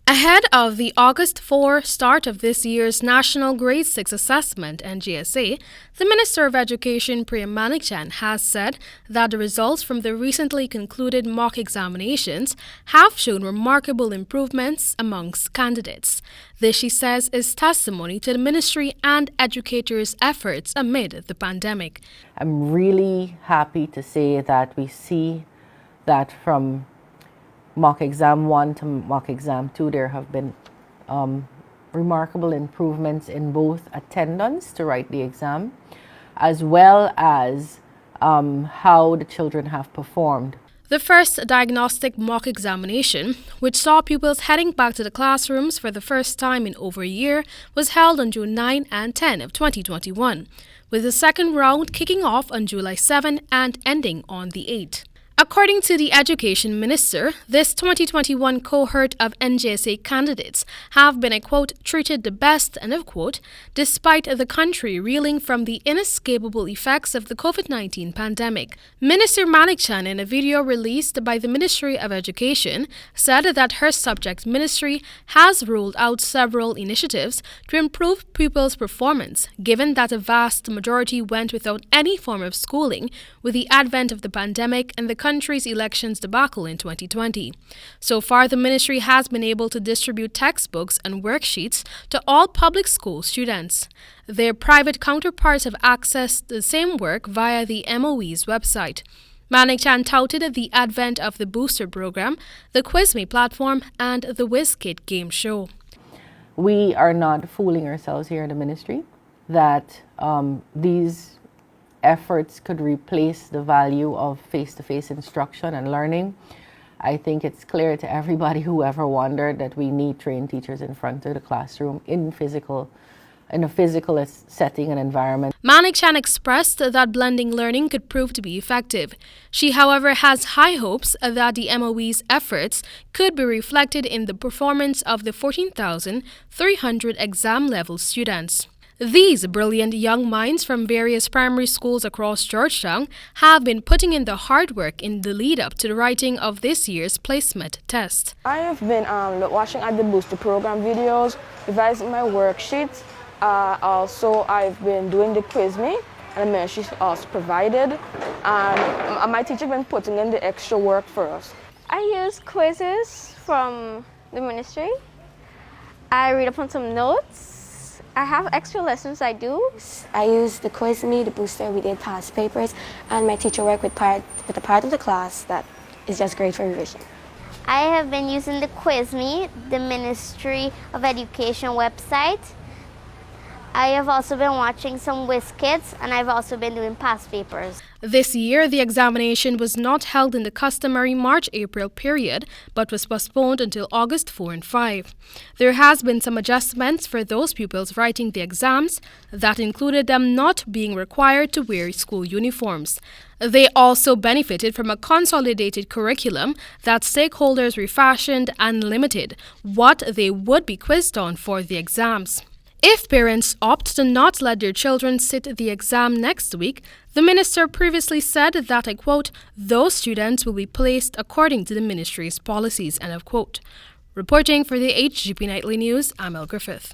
Ahead of the August 4 start of this year's National Grade 6 Assessment (NGSA), the Minister of Education, Priya Manikchan, has said that the results from the recently concluded mock examinations have shown remarkable improvements amongst candidates. This, she says, is testimony to the ministry and educators' efforts amid the pandemic. I'm really happy to say that we see that from mock exam 1 to mock exam 2, there have been remarkable improvements in both attendance to write the exam, as well as how the children have performed. The first diagnostic mock examination, which saw pupils heading back to the classrooms for the first time in over a year, was held on June 9 and 10 of 2021, with the second round kicking off on July 7 and ending on the 8th. According to the Education Minister, this 2021 cohort of NGSA candidates have been, I quote, treated the best, end of quote, despite the country reeling from the inescapable effects of the COVID-19 pandemic. Minister Manikchan, in a video released by the Ministry of Education, said that her subject ministry has rolled out several initiatives to improve pupils' performance, given that a vast majority went without any form of schooling with the advent of the pandemic and the country's elections debacle in 2020. So far, the ministry has been able to distribute textbooks and worksheets to all public school students. Their private counterparts have accessed the same work via the MOE's website. Manikchan touted the advent of the Booster program, the QuizMe platform, and the WizKid game show. We are not fooling ourselves here in the ministry that these efforts could replace the value of face-to-face instruction and learning. I think it's clear to everybody who ever wondered that we need trained teachers in front of the classroom in a physical setting and environment. Manikchan expressed that blending learning could prove to be effective. She, however, has high hopes that the MOE's efforts could be reflected in the performance of the 14,300 exam-level students. These brilliant young minds from various primary schools across Georgetown have been putting in the hard work in the lead-up to the writing of this year's placement test. I have been watching the Booster program videos, revising my worksheets. Also, I've been doing the QuizMe, and the ministry also provided. And my teacher has been putting in the extra work for us. I use quizzes from the ministry. I read up on some notes. I have extra lessons I do. I use the QuizMe, the Booster, we did past papers, and my teacher worked with a part of the class that is just great for revision. I have been using the QuizMe, the Ministry of Education website. I have also been watching some WizKids, and I've also been doing past papers. This year, the examination was not held in the customary March-April period, but was postponed until August 4 and 5. There has been some adjustments for those pupils writing the exams that included them not being required to wear school uniforms. They also benefited from a consolidated curriculum that stakeholders refashioned and limited what they would be quizzed on for the exams. If parents opt to not let their children sit the exam next week, the minister previously said that, I quote, those students will be placed according to the ministry's policies, end of quote. Reporting for the HGP Nightly News, Amel Griffith.